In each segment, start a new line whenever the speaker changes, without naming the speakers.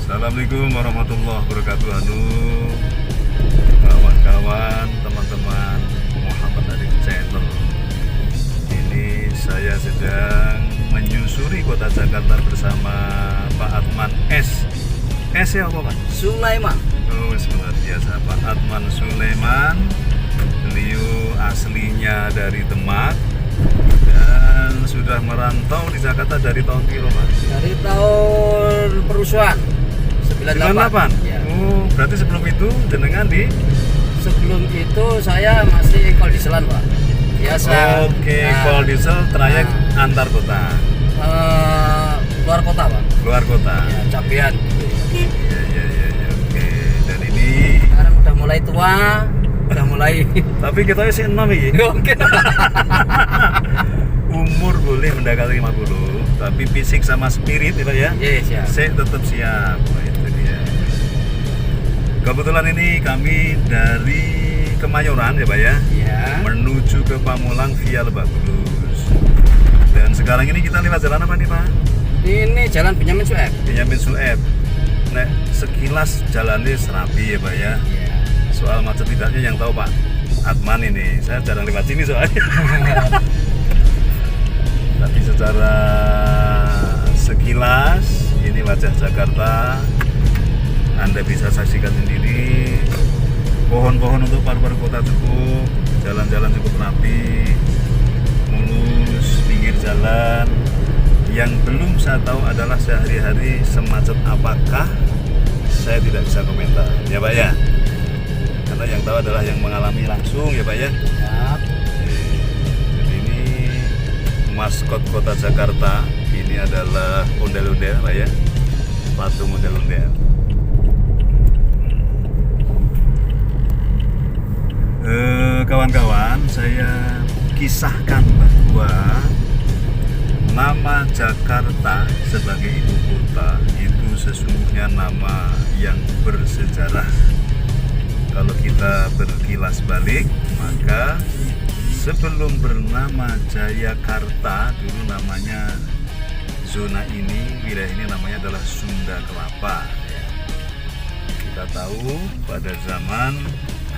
Assalamualaikum warahmatullahi wabarakatuh. Halo kawan-kawan, teman-teman Muhammad Arif Channel. Ini saya sedang menyusuri kota Jakarta bersama Pak Atman S. S ya apa Pak?
Sulaiman.
Oh, luar biasa, Pak Atman Sulaiman. Beliau aslinya dari Demak dan sudah merantau di Jakarta dari tahun piro Pak?
Dari tahun perusuhan 98. Ya.
Oh, berarti sebelum itu jenengan di?
Sebelum itu saya masih kol dieselan Pak. Biasa.
Oke, kol diesel trayek antar kota.
Luar kota Pak.
Luar kota.
Ya, cabean.
Iya. Oke. Dan ini
Sekarang udah mulai tua, udah mulai.
tapi kita sih 6 iki.
Oke.
Umur boleh mendekati 50, tapi fisik sama spirit ya Pak ya.
Yes, ya.
Saya tetap siap. Nah, itu dia. Kebetulan ini kami dari Kemayoran ya Pak ya.
Ya.
Menuju ke Pamulang via Lebak Bulus. Dan sekarang ini kita lewat jalan apa nih Pak?
Ini Jalan Benyamin Sueb.
Benyamin Sueb. Nek sekilas jalannya serapi ya Pak ya.
Iya.
Soal macet tidaknya yang tahu Pak Atman ini. Saya jarang lewat sini soalnya. Tapi secara sekilas ini wajah Jakarta. Anda bisa saksikan sendiri. Pohon-pohon untuk paru-paru kota cukup, jalan-jalan cukup rapi, mulus, pinggir jalan. Yang belum saya tahu adalah sehari-hari semacet apakah, saya tidak bisa komentar, ya Pak ya. Karena yang tahu adalah yang mengalami langsung, ya Pak ya.
Ya.
Jadi ini maskot kota Jakarta. Ini adalah ondel-ondel, Pak ya. Patung ondel-ondel. Kawan-kawan, saya kisahkan bahwa nama Jakarta sebagai ibu kota itu sesungguhnya nama yang bersejarah. Kalau kita berkilas balik, maka sebelum bernama Jayakarta, dulu namanya zona ini, wilayah ini namanya adalah Sunda Kelapa. Kita tahu pada zaman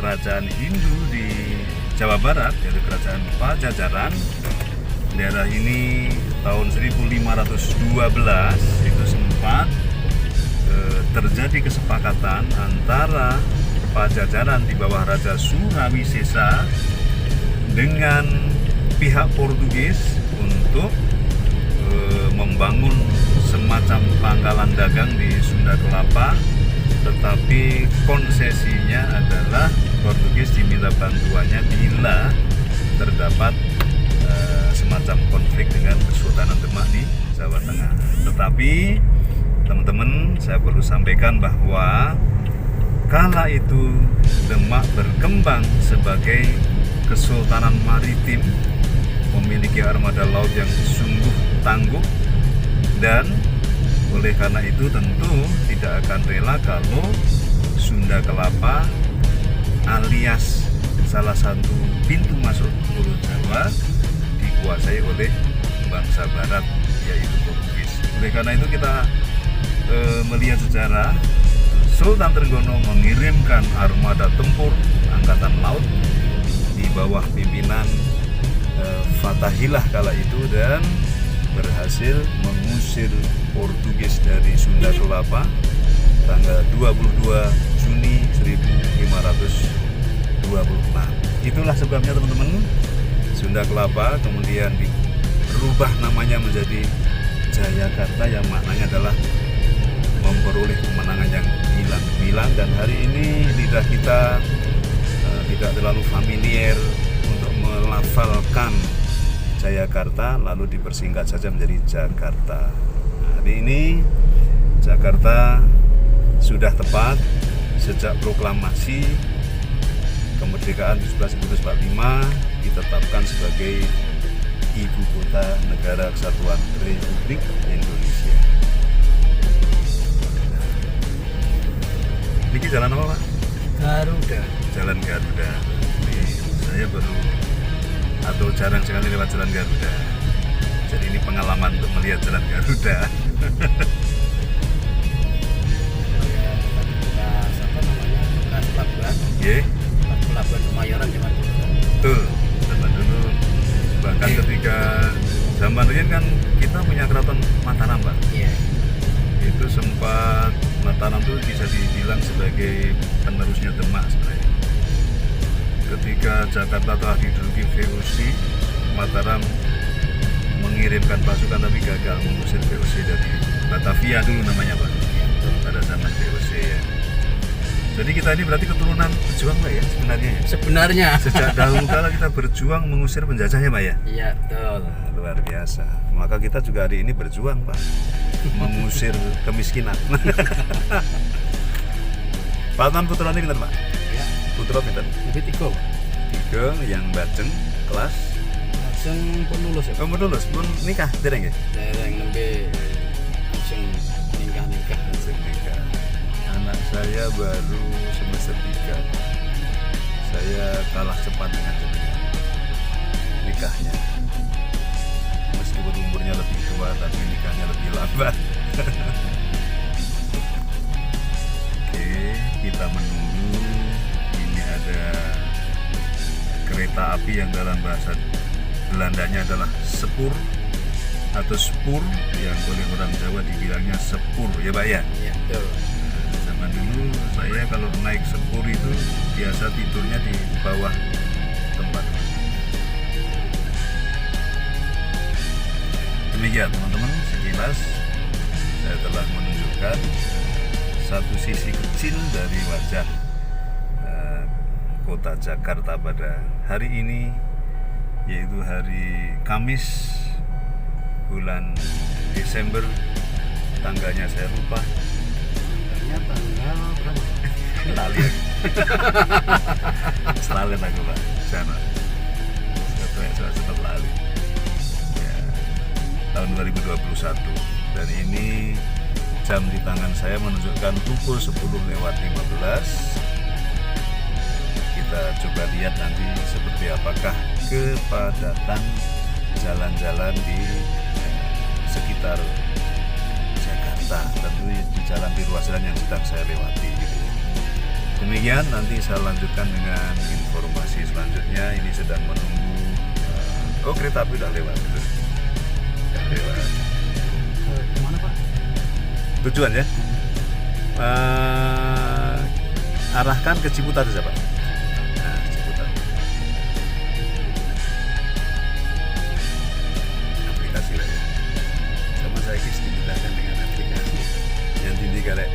kerajaan Hindu di Jawa Barat, yaitu kerajaan Pajajaran, daerah ini tahun 1512 itu sempat terjadi kesepakatan antara Pajajaran di bawah Raja Surawisesa dengan pihak Portugis untuk membangun semacam pangkalan dagang di Sunda Kelapa, tetapi konsesinya adalah Portugis diminta bantuannya bila terdapat semacam konflik dengan Kesultanan Demak di Jawa Tengah. Tetapi teman-teman, saya perlu sampaikan bahwa kala itu Demak berkembang sebagai kesultanan maritim, memiliki armada laut yang sungguh tangguh, dan oleh karena itu tentu tidak akan rela kalau Sunda Kelapa alias salah satu pintu masuk Pulau Jawa dikuasai oleh bangsa Barat, yaitu Portugis. Oleh karena itu kita melihat sejarah Sultan Trenggono mengirimkan armada tempur angkatan laut di bawah pimpinan Fatahillah kala itu, dan berhasil mengusir Portugis dari Sunda Kelapa tanggal 22 Juni 1526. Itulah sebabnya teman-teman, Sunda Kelapa kemudian dirubah namanya menjadi Jayakarta, yang maknanya adalah memperoleh kemenangan yang gemilang. Dan hari ini lidah kita tidak terlalu familiar untuk melafalkan Jayakarta, lalu dipersingkat saja menjadi Jakarta. Hari ini Jakarta sudah tepat sejak proklamasi kemerdekaan 17 Agustus 45 ditetapkan sebagai ibu kota negara kesatuan Republik Indonesia. Ini jalan apa Pak?
Garuda.
Jalan Garuda. Ini saya baru atau jarang sekali lewat jalan Garuda. Jadi ini pengalaman untuk melihat jalan Garuda. Nggih.
Pelabuhan Kemayoran zaman dulu.
Betul, zaman dulu. Bahkan ketika zaman dulu kan kita punya keraton Mataram, Pak.
Iya.
Itu sempat Mataram itu bisa dibilang sebagai penerusnya Demak sebenarnya. Ketika Jakarta telah diduduki VOC, Mataram mengirimkan pasukan tapi gagal mengusir VOC dari Batavia dulu namanya, Pak. Pada zaman VOC ya. Jadi kita ini berarti keturunan pejuang, Pak ya sebenarnya ya.
Sebenarnya.
Sejak dahulu kala kita berjuang mengusir penjajahnya, Pak ya.
Iya, betul.
Luar biasa. Maka kita juga hari ini berjuang, Pak, mengusir kemiskinan. Pak Tan putra ini pinter, Pak?
Ya.
Putra pinter.
Lebih tiga.
Tiga yang bajeng kelas.
Langsung pun lulus ya.
Kamu lulus pun nikah, dereng ya?
Dereng nembe langsung nikah.
Langsung nikah. Anak saya baru semester 3. Saya kalah cepat dengan jenengan nikahnya. Meskipun umurnya lebih tua, tapi nikahnya lebih lambat. Oke, kita menunggu. Ini ada kereta api yang dalam bahasa Belandanya adalah sepur atau spur, yang oleh orang Jawa dibilangnya sepur, ya Pak ya?
Iya, betul.
Zaman dulu saya kalau naik sepur itu biasa tidurnya di bawah tempat. Demikian teman-teman, sekilas saya telah menunjukkan satu sisi kecil dari wajah kota Jakarta pada hari ini, yaitu hari Kamis bulan Desember. Tanggalnya saya lupa.
Tanggal berapa?
Lali aku. Selalu aku, Pak. Sana. Saya sempat lali. Ya, tahun 2021. Dan ini jam di tangan saya menunjukkan pukul 10:15. Kita coba lihat nanti seperti apakah kepadatan jalan-jalan di sekitar Jakarta, tentu di jalan di ruas jalan yang sedang saya lewati gitu. Demikian, nanti saya lanjutkan dengan informasi selanjutnya. Ini sedang menunggu kereta api udah lewat gitu. Udah lewat.
Kemana Pak?
Tujuan ya? Arahkan ke Ciputat saja, Pak. Nah, Ciputat. Aplikasi lah ya. Sama saya dimudahkan dengan aplikasi. Yang tinggi karek.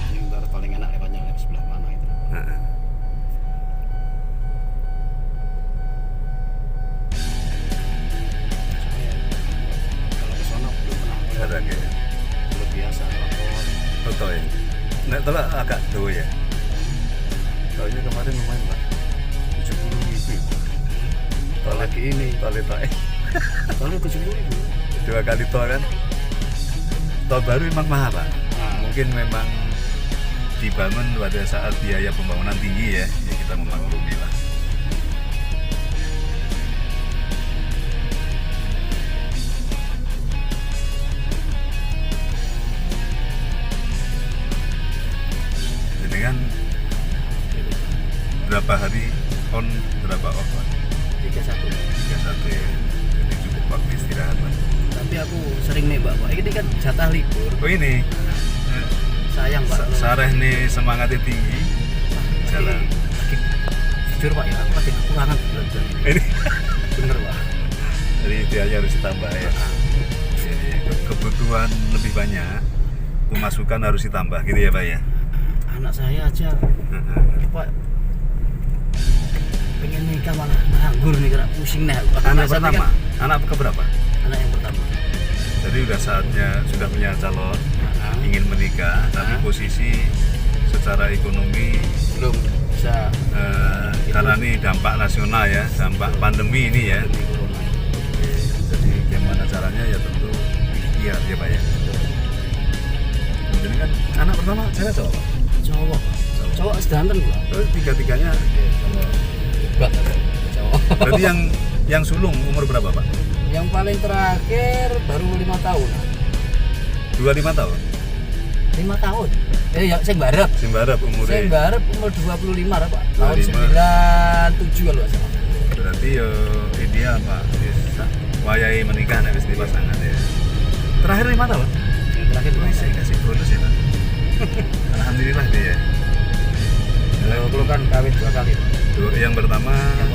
Yang ntar paling enak lewatnya lewat sebelah mana itu?
Nah.
Saya kalau ke sono belum pernah.
Ada kayaknya.
Belum biasa lapor.
Betul ya. Nek tolak agak do ya. Tolnya kemarin lumayan, Pak. 70.000.
Kalau lagi ini,
Tol itu
kalau 70.000.
2 kali tol kan. Tol baru memang mahal, Pak.
Nah,
Mungkin memang dibangun pada saat biaya pembangunan tinggi ya, ya kita memaklumi lah. Jadi kan berapa hari on, berapa off, Pak?
31.
31 ya, jadi cukup waktu istirahat lah.
Tapi aku sering nih Pak, ini kan jatah libur.
Oh ini,
Sayang Pak.
sareh nih semangatnya tinggi, jalan.
Lagi, jujur Pak ya, aku lagi kekurangan bulan-bulan ini.
Ini
Bener Pak.
jadi itu aja harus ditambah ya. Ya, kebutuhan lebih banyak, pemasukan harus ditambah gitu ya Pak ya.
Anak saya aja Pak pengen nikah malah nganggur nih, karena pusing nih Pak.
Anak
Biasanya
pertama,
kan
anak keberapa?
anak yang pertama.
Jadi udah saatnya sudah punya calon, ingin menikah, tapi posisi secara ekonomi
Belum bisa
karena ini dampak nasional ya, dampak pandemi ini ya.
demi corona.
Jadi gimana caranya ya tentu ikhtiar ya Pak ya. Jadi kan anak pertama cewek cowok Pak?
Cowok Pak. Cowok sedanten Pak.
Terus tiga-tiganya
Hebat cowok.
berarti yang sulung umur berapa Pak?
Yang paling terakhir baru 5 tahun.
25 tahun?
5 tahun. Ya sing barep.
Simbarap umure.
Sing barep umur 25 lah, Pak. Tahun 97
25.
kalau nggak salah.
Berarti yo ideal Pak. Wis wayahe menikah nek wis di pasangan ya. Terakhir 5 tahun.
Yang terakhir
Wih, saya kasih bonus ya Pak. Alhamdulillah deh ya.
Kalau kan kawin 2 kali.
Yang pertama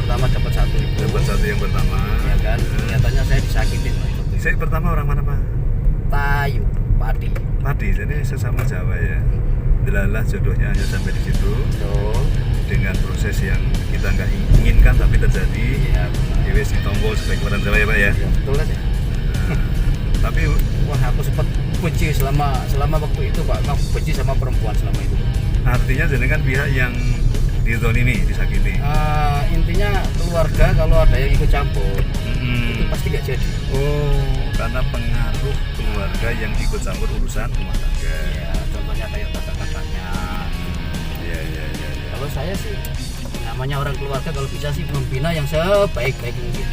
Dapat 1 ibu.
dapat 1 yang pertama.
Ya kan, nyatanya saya disakitin Pak itu.
Saya pertama orang mana Pak?
Tayu, Padi.
Padi, jadi sesama Jawa ya. Delalah jodohnya hanya sampai di situ
Betul.
dengan proses yang kita nggak inginkan tapi terjadi.
Iya, benar.
Ya wis ditombol sebagai orang Jawa ya Pak ya.
Ya, betul aja.
Nah, tapi
Wah, aku sempat benci selama waktu itu Pak. Aku benci sama perempuan selama itu.
artinya jenengan pihak yang dizolimi, disakiti.
Intinya keluarga kalau ada yang ikut campur itu
Mm-mm.
pasti gak jadi.
Oh, karena pengaruh keluarga yang ikut campur urusan rumah tangga.
Ya, contohnya kayak kakak-kakaknya.
Iya, iya, iya. Ya.
Kalau saya sih namanya orang keluarga kalau bisa sih membina yang sebaik-baik mungkin.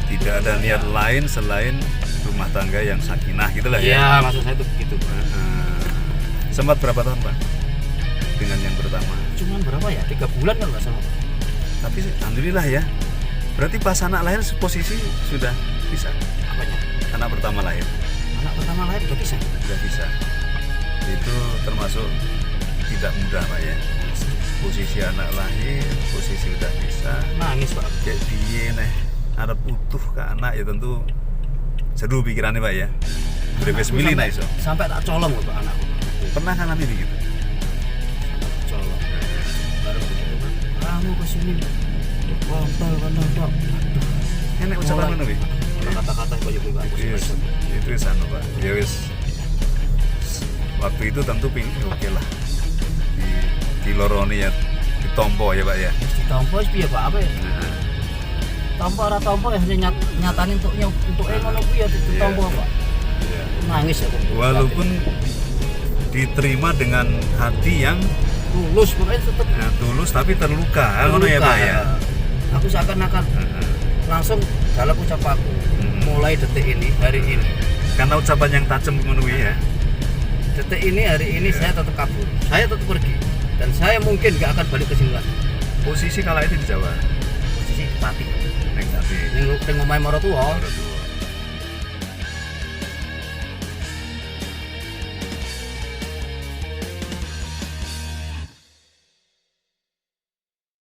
Tidak ada niat lain selain rumah tangga yang sakinah gitulah ya.
Iya, maksud saya itu begitu.
Sempat berapa tahun Pak dengan yang pertama?
Cuman berapa ya? 3 bulan kan nggak salah.
Tapi alhamdulillah ya. Berarti pas anak lahir posisi sudah bisa.
Apanya?
Anak pertama lahir
Anak pertama lahir udah bisa.
sudah bisa. Itu termasuk tidak mudah Pak ya. Posisi anak lahir, posisi udah bisa.
Nangis Pak.
Kayak piye neh arep utuh ke anak ya tentu seru pikirannya Pak ya. Berbes
Anakku
milih
sampai-
nah iso.
Sampai tak colong loh Pak anakku.
Pernah ngalami begitu?
Colong. Baru begitu Pak. Kamu kesini. Kontol Pak.
Enak ucapan ngono wi.
Kata-kata kayak gitu aku sih.
Yes, itu wis anu Pak. Ya wis waktu itu tentu oke lah. Di loroni ya ditompo ya Pak ya.
Ditompo wis piye Pak? Apa ya?
Nah,
Tompo ora tompo ya hanya nyatanin untuk ngono kuwi ya ditompo Pak.
iya.
Nangis ya Pak.
Walaupun diterima dengan hati yang
tulus pokoknya tetep
tulus tapi terluka, ngono ya Pak ya.
Aku seakan-akan
Heeh.
langsung dalam ucapanku
Hmm.
mulai detik ini, hari ini.
Karena ucapan yang tajam ngono kuwi ya.
Detik ini, hari ini saya tetap kabur. Saya tetap pergi. Dan saya mungkin gak akan balik ke sini lagi.
Posisi kala itu di Jawa.
Posisi Pati.
Nek tapi
Ning omahe Moro Tuwa.
orang tua.